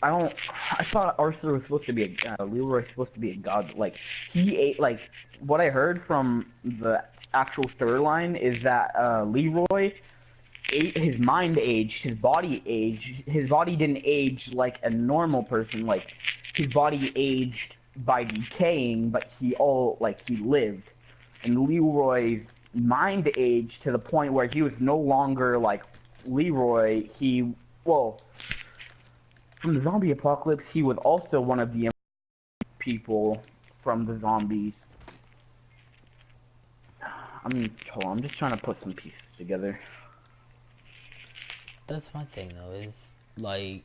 I don't. I thought Arthur was supposed to be Leroy was supposed to be a god. Like he ate. Like what I heard from the actual storyline is that Leroy ate his mind aged, his body aged. His body didn't age like a normal person. Like his body aged by decaying, but he lived. And Leroy's mind aged to the point where he was no longer like Leroy. From the zombie apocalypse, he was also one of the people from the zombies. Hold on, I'm just trying to put some pieces together. That's my thing though, is like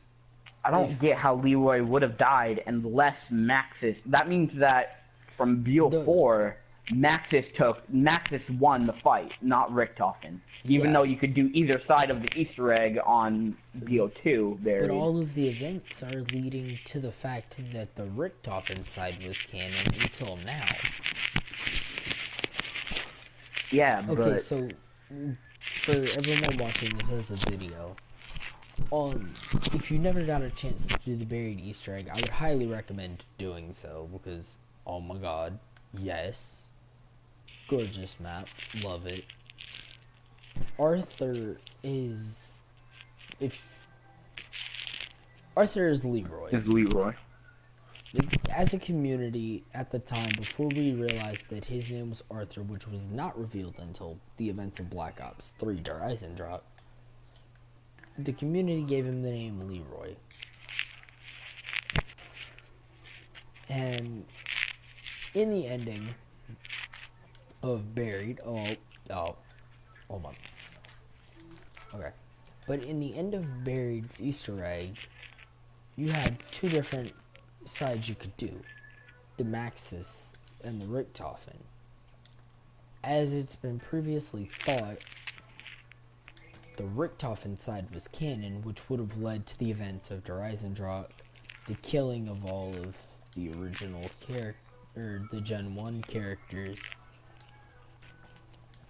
I don't get how Leroy would have died unless Maxis. That means that from BO4, Maxis won the fight, not Richtofen. Even though you could do either side of the Easter egg on BO2 buried. But all of the events are leading to the fact that the Richtofen side was canon until now. Yeah, but... Okay, so for everyone watching this as a video, if you never got a chance to do the buried Easter egg, I would highly recommend doing so because, oh my god, yes, gorgeous map, love it. Arthur is Leroy. Is Leroy. As a community at the time, before we realized that his name was Arthur, which was not revealed until the events of Black Ops 3 Der Eisendrache, the community gave him the name Leroy. And in the ending of Buried, hold on. Okay. But in the end of Buried's Easter egg, you had two different sides you could do. The Maxis and the Richtofen. As it's been previously thought, the Richtofen side was canon, which would have led to the event of Der Eisendrache, the killing of all of the original the Gen 1 characters,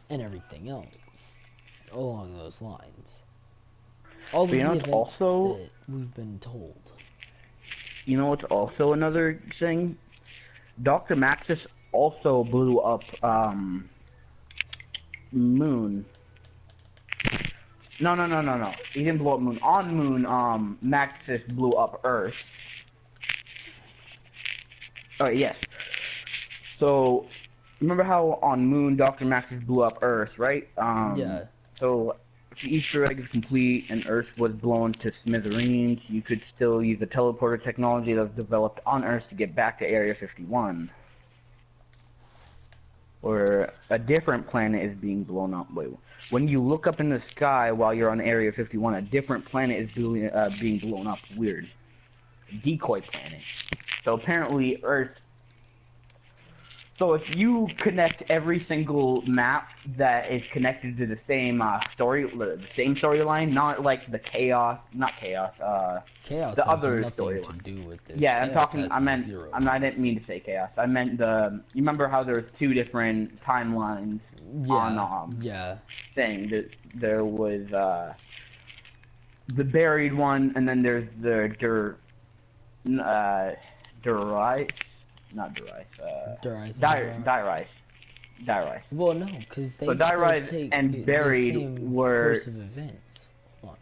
and everything else along those lines. All of the events that we've been told. You know what's also another thing? Dr. Maxis also blew up Moon. No. He didn't blow up Moon. On Moon, Maxis blew up Earth. Oh, yes. So, remember how on Moon Dr. Maxis blew up Earth, right? Yeah. So, if the Easter egg is complete and Earth was blown to smithereens, you could still use the teleporter technology that was developed on Earth to get back to Area 51. Or a different planet is being blown up. Wait, when you look up in the sky while you're on Area 51, a different planet is being blown up. Weird. A decoy planet. So apparently Earth... So if you connect every single map that is connected to the same storyline, not like the Chaos, Chaos the has other nothing storyline. to do with this. Yeah, Chaos I didn't mean to say Chaos. I meant you remember how there's two different timelines on thing. There was the buried one, and then there's the Darice. Well, no, because they Darice and Buried were course of events. Hold on.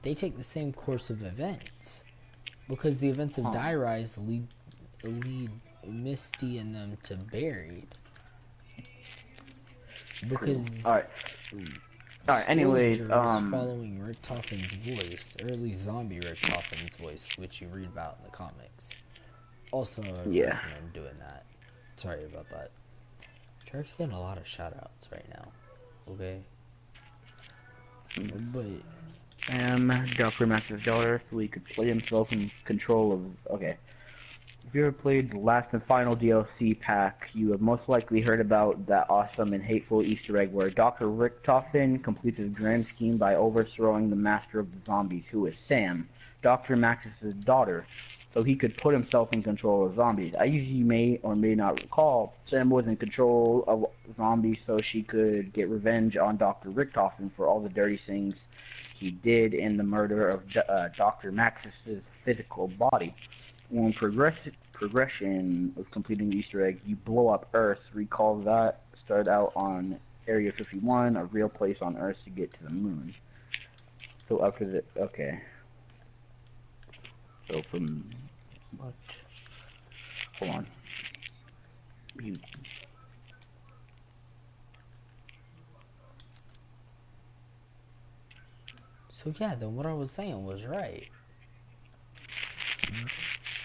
They take the same course of events because the events of Darice lead Misty and them to Buried. Because all right. Anyways, following Richtofen's voice, or at least zombie Richtofen's voice, which you read about in the comics. Also, I recommend doing that. Sorry about that. Jarek's getting a lot of shoutouts right now. Okay? But... Dr. Max's daughter, so he could play himself in control of... Okay. If you ever played the last and final DLC pack, you have most likely heard about that awesome and hateful Easter egg where Dr. Richtofen completes his grand scheme by overthrowing the master of the zombies, who is Sam, Dr. Max's daughter, so he could put himself in control of zombies. As you may or may not recall, Sam was in control of zombies so she could get revenge on Dr. Richtofen for all the dirty things he did in the murder of Dr. Maxis's physical body. When progression of completing the Easter egg, you blow up Earth. Recall that started out on Area 51, a real place on Earth to get to the moon. So after the okay. So from what? Hold on. You. So yeah, then what I was saying was right.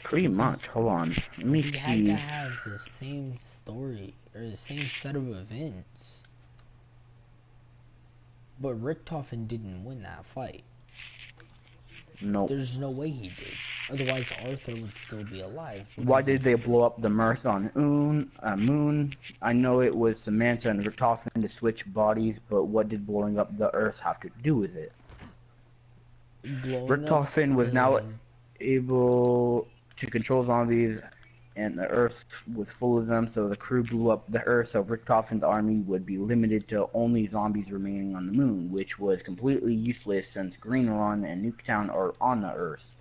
Pretty much. Hold on. Let me He see. had to have the same story or the same set of events. But Richtofen didn't win that fight. No. There's no way he did. Otherwise, Arthur would still be alive. Why did they blow up the Mirth on Moon? I know it was Samantha and Richtofen to switch bodies, but what did blowing up the Earth have to do with it? Richtofen was now able to control zombies, and the Earth was full of them, so the crew blew up the Earth, so Richtofen's army would be limited to only zombies remaining on the Moon, which was completely useless since Green Run and Nuketown are on the Earth,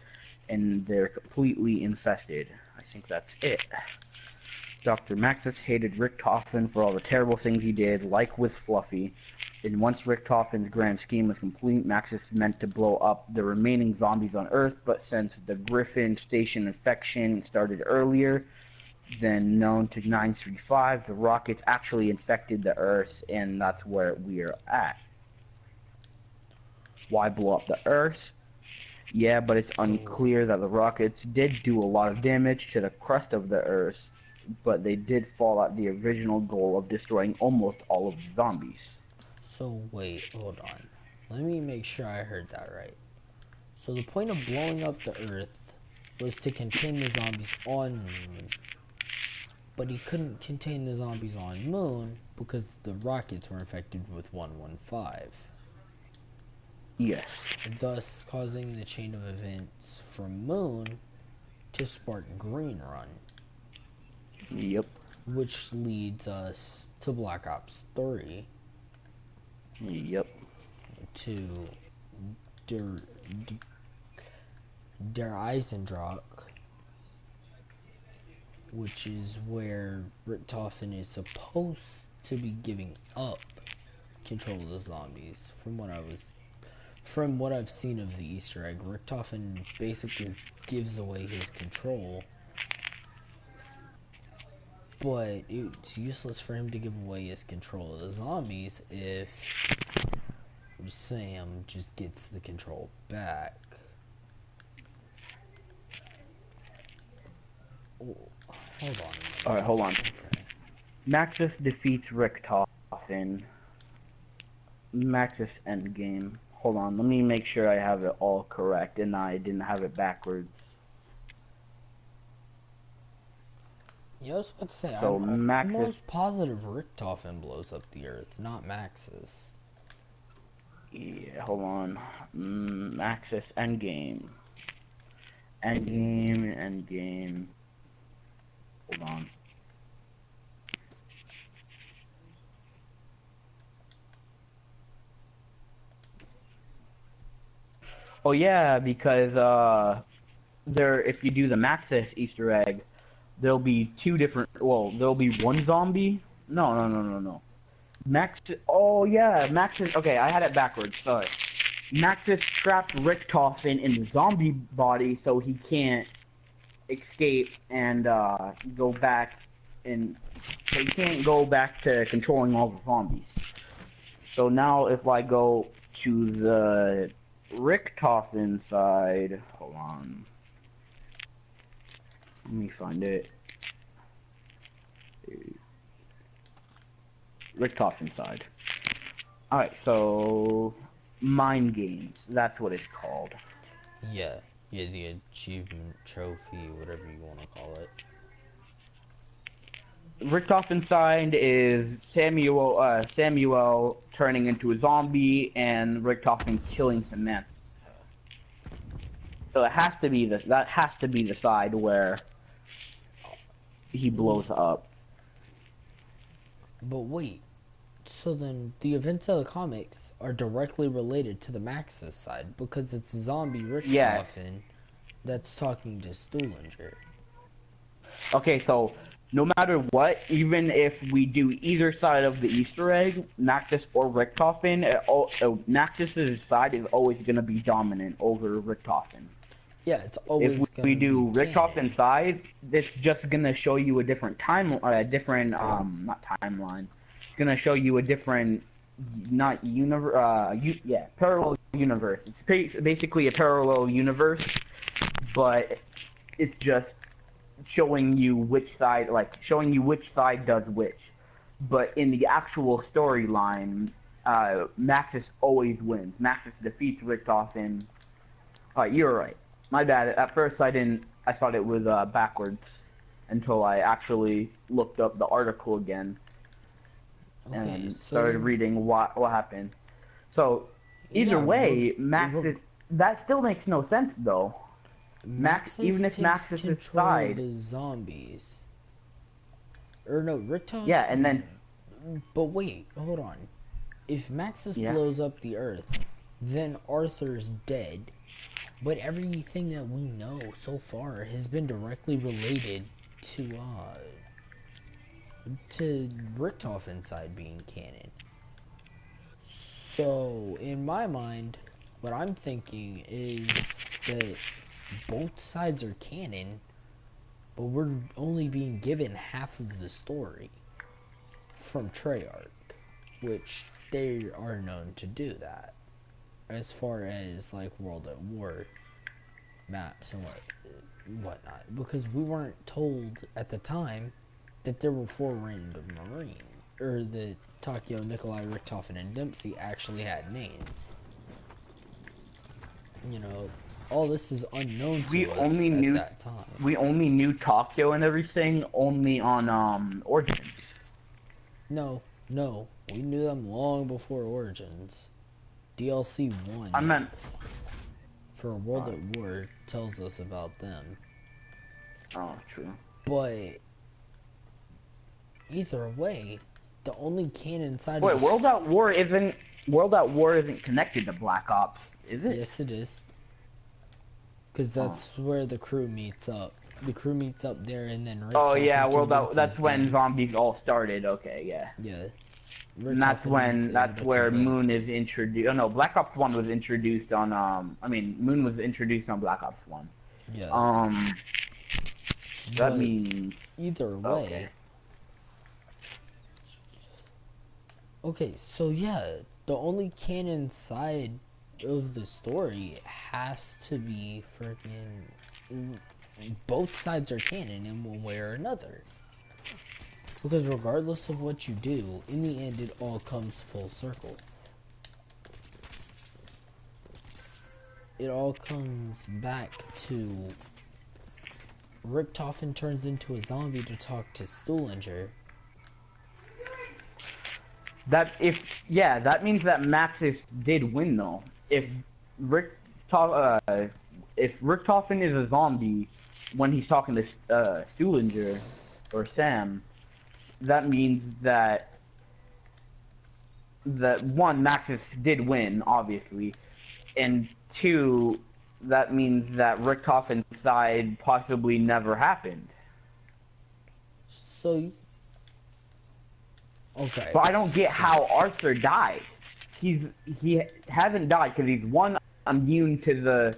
and they're completely infested. I think that's it. Dr. Maxis hated Richtofen for all the terrible things he did, like with Fluffy. And once Richtofen's grand scheme was complete, Maxis meant to blow up the remaining zombies on Earth, but since the Griffin Station infection started earlier than known to 935, the rockets actually infected the Earth, and that's where we're at. Why blow up the Earth? Yeah, but it's unclear that the rockets did do a lot of damage to the crust of the Earth, but they did fall at the original goal of destroying almost all of the zombies. So wait, hold on. Let me make sure I heard that right. So the point of blowing up the Earth was to contain the zombies on Moon. But he couldn't contain the zombies on Moon because the rockets were infected with 115. Yes. Thus causing the chain of events from Moon to spark Green Run. Yep. Which leads us to Black Ops 3. Yep. To Der Eisendrock, which is where Richtofen is supposed to be giving up control of the zombies. From what I've seen of the Easter egg, Richtofen basically gives away his control. But it's useless for him to give away his control of the zombies if Sam just gets the control back. Oh, hold on. Alright, hold on. Okay. Maxis defeats Richtofen. Maxis endgame. Hold on, let me make sure I have it all correct and I didn't have it backwards. Yeah, I was about to say, So I'm Maxis... most positive Richtofen blows up the Earth, not Maxis. Yeah, hold on. Maxis endgame. Endgame. Hold on. Oh yeah, because if you do the Maxis Easter egg, there'll be two different. Well, there'll be one zombie. No. Maxis. Oh yeah, Maxis. Okay, I had it backwards. Sorry. Maxis traps Richtofen in the zombie body, so he can't escape and go back, and so he can't go back to controlling all the zombies. So now, if I go to the Richtofen side, hold on. Let me find it. Richtofen side. Alright, so Mind Games, that's what it's called. Yeah, the achievement trophy, whatever you want to call it. Richtofen side is Samuel turning into a zombie and Richtofen killing Samantha. So it has to be that has to be the side where he blows up. But wait, So then, the events of the comics are directly related to the Maxis side because it's zombie Yeah. Richtofen that's talking to Stuhlinger. Okay, so no matter what, even if we do either side of the Easter egg, Nactus or Richtofen, Nactus's side is always going to be dominant over Richtofen. Yeah, it's If always we gonna be do canon. Richthofen side, it's just going to show you a different not timeline. It's going to show you a different, not universe, yeah, parallel universe. It's basically a parallel universe, but it's just showing you showing you which side does which. But in the actual storyline, Maxis always wins. Maxis defeats Richtofen. You're right. My bad. At first, I didn't. I thought it was backwards until I actually looked up the article again Okay, and so started then, reading what happened. So either yeah, way, Maxis. That still makes no sense though. Even Maxis if takes Maxis' control of side, the zombies. Or no, yeah, and Richtofen. then But wait, hold on. If Maxis yeah. blows up the Earth, then Arthur's dead. But everything that we know so far has been directly related to Richtofen's side being canon. So in my mind, what I'm thinking is that both sides are canon, but we're only being given half of the story from Treyarch, which they are known to do that. As far as like World at War maps and whatnot, because we weren't told at the time that there were 4 random Marines, or that Takeo, Nikolai, Richtofen, and Dempsey actually had names. You know, all this is unknown We to us only at knew that time. we only knew Tokyo and everything only on Origins. No, we knew them long before Origins. DLC 1 I meant for World at War tells us about them. true. But either way, the only canon side Wait, of the World at War isn't connected to Black Ops, is it? yes, it is, because that's where the crew meets up. The crew meets up there, and then Oh yeah, Richtofen convinces that's when them. zombies all started. Okay, yeah. Yeah, And Richtofen's able that's to where Moon is convince. introduced. Oh no, Black Ops 1 was introduced on Moon was introduced on Black Ops 1. Yeah, Um that but means either okay. way, okay. So yeah, the only canon side of the story has to be freaking. Both sides are canon in one way or another. Because regardless of what you do, in the end it all comes full circle. It all comes back to Richtofen turns into a zombie to talk to Stuhlinger. That means that Maxis did win though. Rick uh, if Richtofen is a zombie when he's talking to Stuhlinger or Sam, that means that one, Maxis did win, obviously, and two, that means that Richtofen's side possibly never happened. So, okay. But I don't get how Arthur died. He hasn't died because he's immune to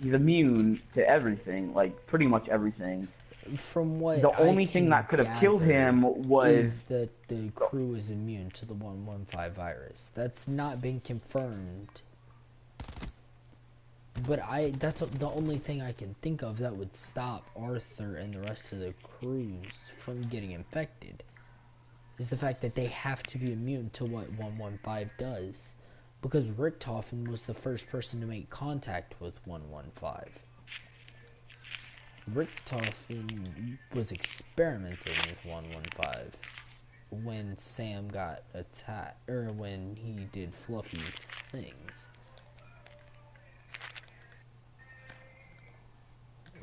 he's immune to everything, like pretty much everything. From what The I only thing that could have killed him was is that the crew is immune to the 115 virus. That's not been confirmed. But that's the only thing I can think of that would stop Arthur and the rest of the crews from getting infected. Is the fact that they have to be immune to what 115 does. Because Richtofen was the first person to make contact with 115. Richtofen was experimenting with 115 when Sam got attacked, or when he did Fluffy's things.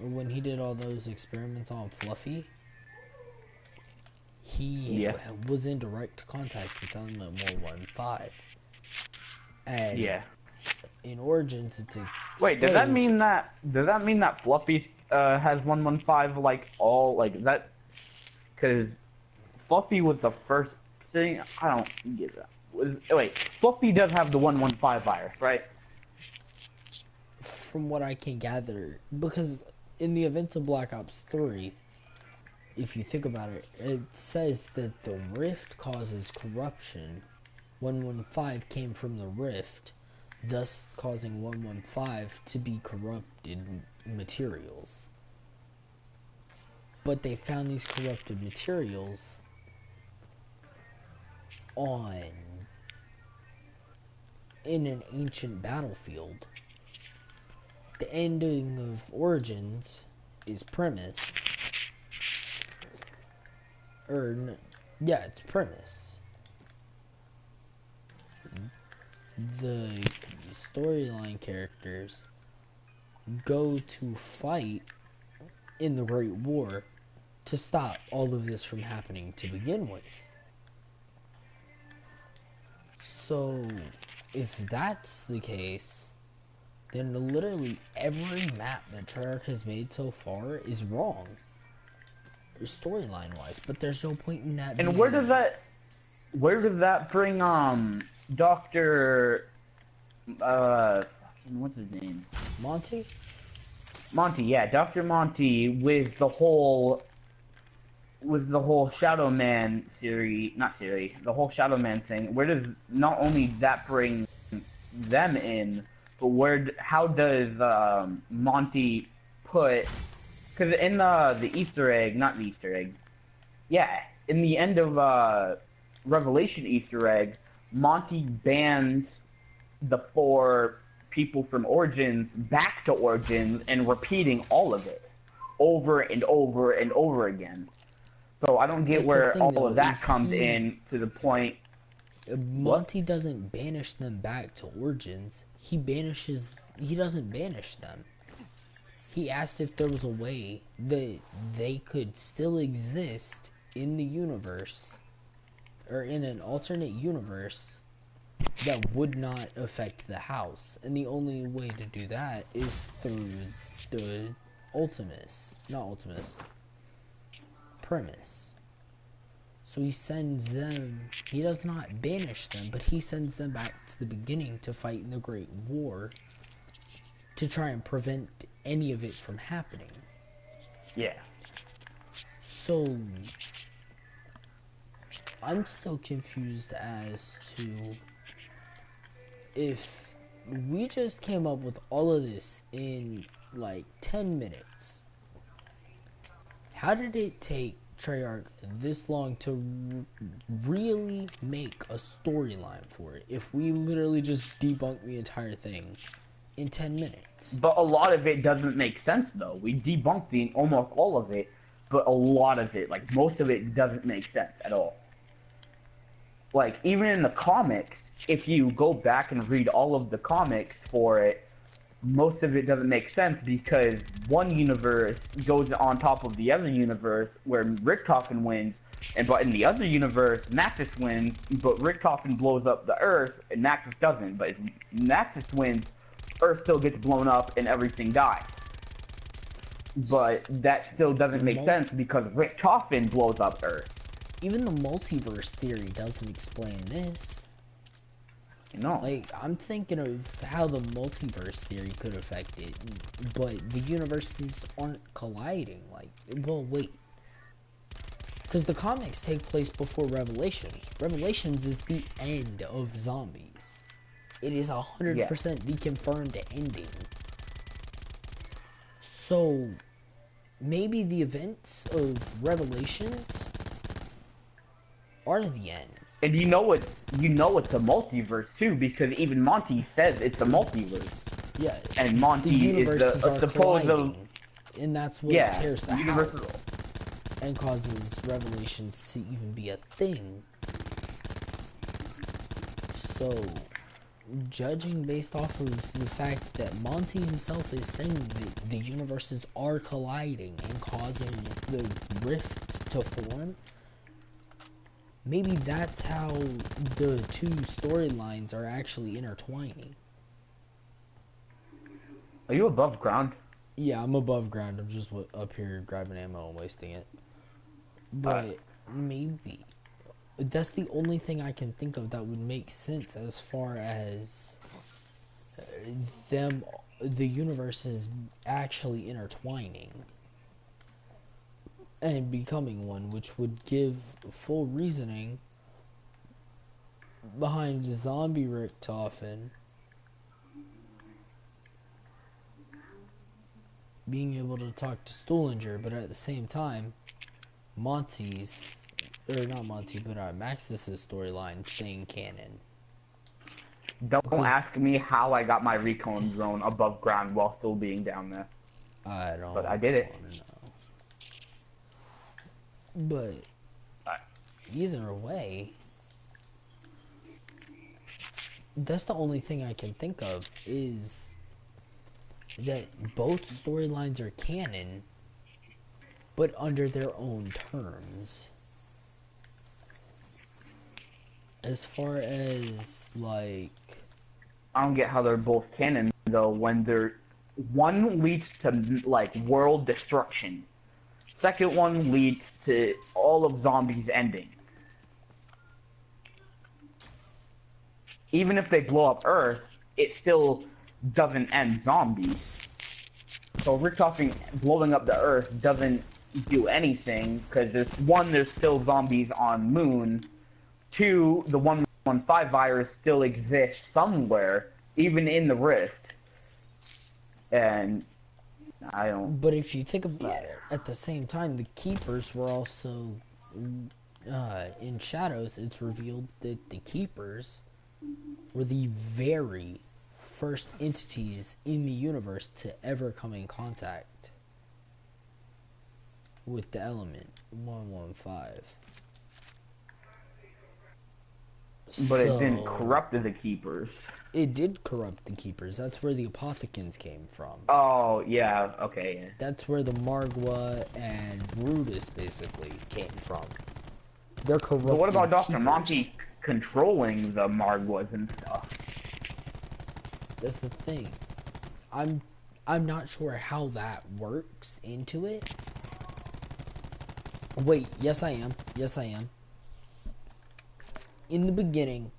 When he did all those experiments on Fluffy, he was in direct contact with Element 115. And Yeah. in Origins, it's Wait, does that mean exposed- that Fluffy has 115 like all like that? Because Fluffy was the first thing. I don't get that. Wait, Fluffy does have the 115 virus, right? From what I can gather, because in the events of Black Ops 3, if you think about it, it says that the Rift causes corruption. 115 came from the Rift, thus causing 115 to be corrupted materials. But they found these corrupted materials in an ancient battlefield. The ending of Origins is Premise. It's Premise. The storyline characters go to fight in the Great War to stop all of this from happening to begin with. So, if that's the case, then literally every map that Treyarch has made so far is wrong, storyline wise. But there's no point in that. And where does that bring Doctor what's his name? Monty? Monty, yeah, Dr. Monty with the whole Shadow Man the whole Shadow Man thing. Where does not only that bring them in, but how does Monty put? Because in the Easter egg, not the Easter egg, yeah, in the end of Revelation Easter egg, Monty bans the 4 people from Origins back to Origins and repeating all of it over and over and over again. So I don't get where all of that comes in to the point. Monty doesn't banish them back to Origins. He doesn't banish them. He asked if there was a way that they could still exist in the universe, or in an alternate universe, that would not affect the house. And the only way to do that is through the Premise. So he sends them, he does not banish them, but he sends them back to the beginning to fight in the Great War to try and prevent any of it from happening. Yeah. So I'm still confused as to if we just came up with all of this in like 10 minutes. How did it take Treyarch this long to really make a storyline for it if we literally just debunked the entire thing in 10 minutes? But a lot of it doesn't make sense though. We debunked almost all of it, but a lot of it, like most of it, doesn't make sense at all. Like even in the comics, if you go back and read all of the comics for it, most of it doesn't make sense because one universe goes on top of the other universe where Richtofen wins, but in the other universe, Naxxus wins, but Richtofen blows up the Earth and Naxxus doesn't. But if Naxxus wins, Earth still gets blown up and everything dies. But that still doesn't make sense because Richtofen blows up Earth. Even the multiverse theory doesn't explain this. No. Like, I'm thinking of how the multiverse theory could affect it, but the universes aren't colliding. Like, well, wait. Because the comics take place before Revelations. Revelations is the end of zombies. It is 100% the confirmed ending. So, maybe the events of Revelations are the end. And you know it's a multiverse too, because even Monty says it's a multiverse. Yeah. And Monty is the supposed, and that's what tears the house and causes Revelations to even be a thing. So, judging based off of the fact that Monty himself is saying that the universes are colliding and causing the rift to form, maybe that's how the two storylines are actually intertwining. Are you above ground? Yeah, I'm above ground. I'm just up here grabbing ammo and wasting it. But maybe that's the only thing I can think of that would make sense as far as the universe is actually intertwining and becoming one, which would give full reasoning behind zombie Richtofen being able to talk to Stullinger, but at the same time, Monty's, or not Monty, but Maxis's storyline staying canon. Don't ask me how I got my recon drone above ground while still being down there. I don't. But I did it. But either way, that's the only thing I can think of is that both storylines are canon, but under their own terms. As far as, like... I don't get how they're both canon, though, when they're... One leads to, like, world destruction. Second one leads to all of zombies ending. Even if they blow up Earth, it still doesn't end zombies. So Richtofen blowing up the Earth doesn't do anything, because there's still zombies on Moon. 2, the 115 virus still exists somewhere, even in the Rift. And I don't... But if you think about it, at the same time, the Keepers were also... in Shadows, it's revealed that the Keepers were the very first entities in the universe to ever come in contact with the element 115. But it didn't corrupt the Keepers. It did corrupt the Keepers. That's where the Apothicans came from. Oh, yeah, okay. Yeah. That's where the Margwa and Brutus basically came from. They're corrupted. But what about Dr. Keepers. Monty controlling the Margwas and stuff? That's the thing. I'm not sure how that works into it. Wait, yes I am. Yes I am. In the beginning,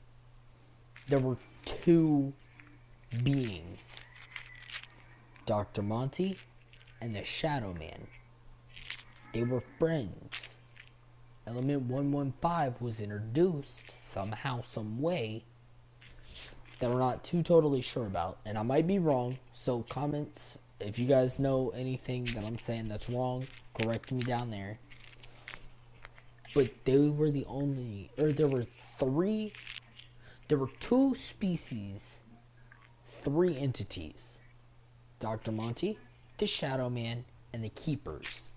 there were two beings. Dr. Monty and the Shadow Man. They were friends. Element 115 was introduced somehow, some way that we're not too totally sure about. And I might be wrong, so comments, if you guys know anything that I'm saying that's wrong, correct me down there. But they were the only, or there were two species, 3 entities. Dr. Monty, the Shadow Man, and the Keepers.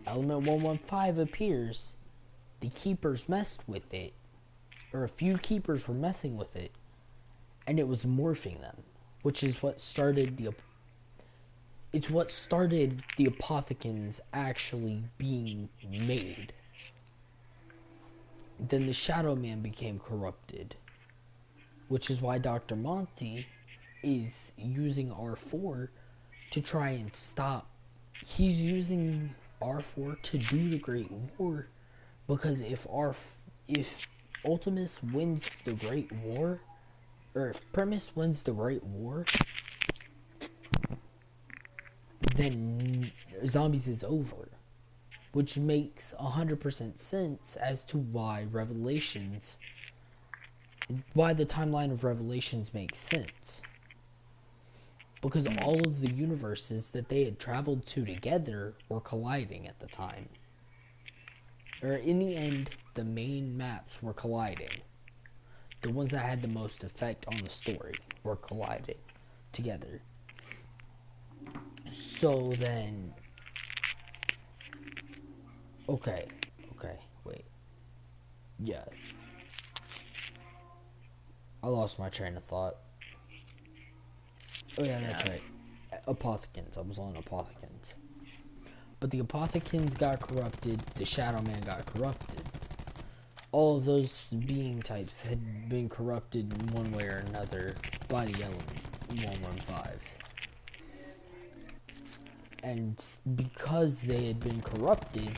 Element 115 appears, the Keepers messed with it, or a few Keepers were messing with it, and it was morphing them, which is what started the Apothicans actually being made. Then the Shadow Man became corrupted, which is why Dr. Monty is using R4 to try and stop. He's using R4 to do the Great War, because if Ultimus wins the Great War, or if Primus wins the Great War, then zombies is over. Which makes 100% sense as to why the timeline of Revelations makes sense. Because all of the universes that they had traveled to together were colliding at the time. Or in the end, the main maps were colliding. The ones that had the most effect on the story were colliding together. So then... Okay, wait. Yeah. I lost my train of thought. Oh yeah, that's right. Apothicans. I was on Apothicans. But the Apothicans got corrupted, the Shadow Man got corrupted. all of those being types had been corrupted in one way or another by the element 115. And because they had been corrupted,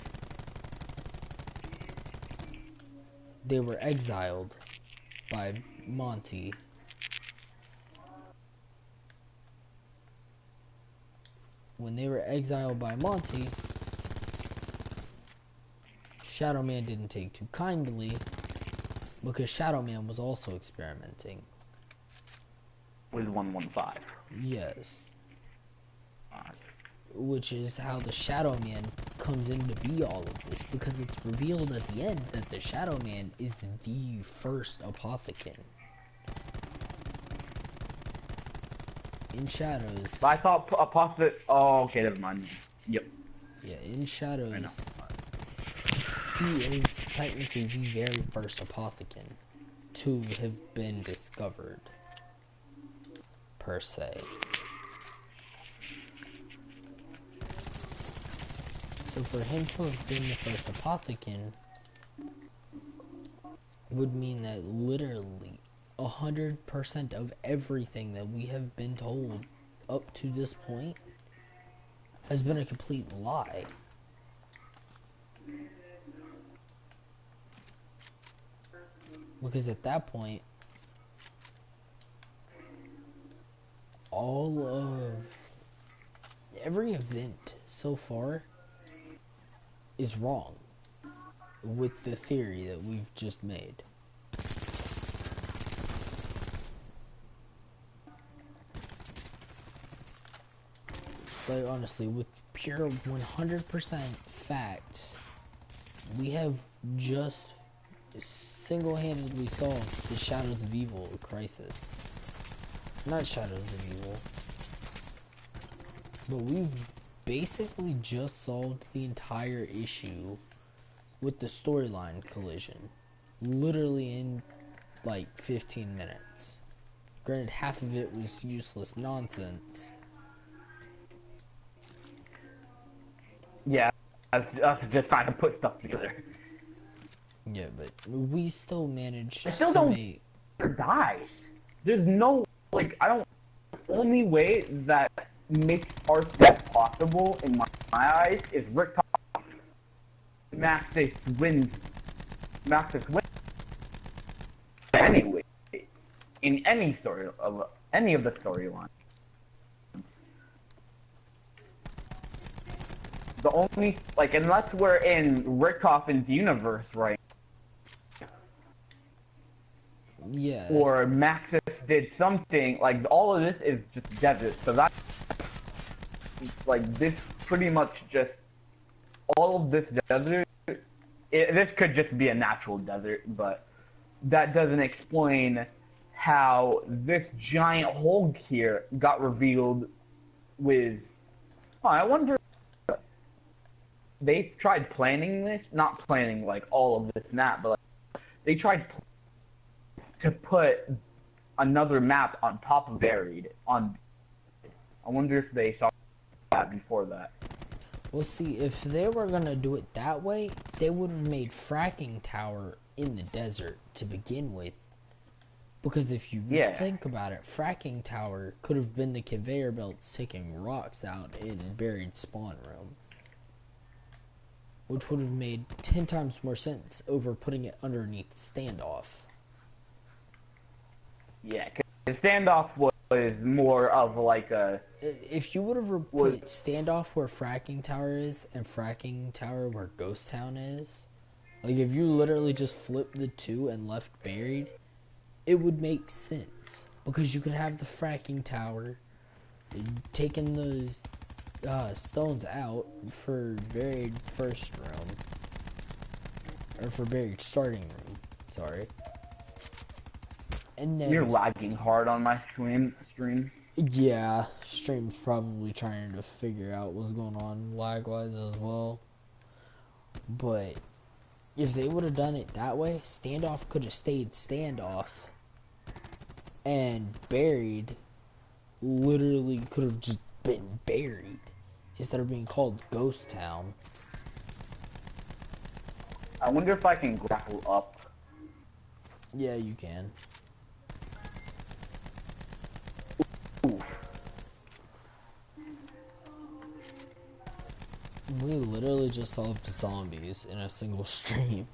they were exiled by Monty. When they were exiled by Monty, Shadow Man didn't take too kindly, because Shadow Man was also experimenting. With 115. Yes. Which is how the Shadow Man comes into be all of this, because it's revealed at the end that the Shadow Man is the first Apothicon. In Shadows... But I thought Apostate... Oh, okay, never mind. Yep. Yeah, in Shadows, he is technically the very first Apothicon to have been discovered, per se. So for him to have been the first Apothicon would mean that literally 100% of everything that we have been told up to this point has been a complete lie. Because at that point, all of every event so far is wrong with the theory that we've just made. Like, honestly, with pure 100% facts, we have just single-handedly solved the Shadows of Evil crisis. Not Shadows of Evil, but we've basically just solved the entire issue with the storyline collision. Literally in, like, 15 minutes. Granted, half of it was useless nonsense. Yeah, that's just trying to put stuff together. Yeah, but we still managed I still to don't make... dies. There's no, like, I don't... The only way that makes our step possible, in my eyes, is Rick Maxis wins. Maxis wins. Anyway, in any story of any of the storylines. The only, like, unless we're in Richtofen's universe, right? Yeah. Or Maxis did something, like, all of this is just desert, so that, like, this pretty much just, all of this desert, this could just be a natural desert, but that doesn't explain how this giant Hulk here got revealed with, oh, I wonder, they tried planning this, not planning, like, all of this map, but, like, they tried to put another map on top of Buried on. I wonder if they saw that before that. Well, see, if they were gonna do it that way, they would have made Fracking Tower in the desert to begin with. Because if you think about it, Fracking Tower could have been the conveyor belts taking rocks out in Buried spawn room. Which would have made 10 times more sense over putting it underneath Standoff. Yeah, because Standoff was more of like a... If you would have put Standoff where Fracking Tower is and Fracking Tower where Ghost Town is, like if you literally just flipped the two and left Buried, it would make sense. Because you could have the Fracking Tower taking those stones out for Buried first room. Or for Buried starting room, sorry. And then you're lagging hard on my stream. Yeah, stream's probably trying to figure out what's going on lag-wise as well. But if they would have done it that way, Standoff could have stayed Standoff. And Buried literally could have just been Buried instead of being called Ghost Town. I wonder if I can grapple up Yeah, you can. Oof. We literally just solved zombies in a single stream.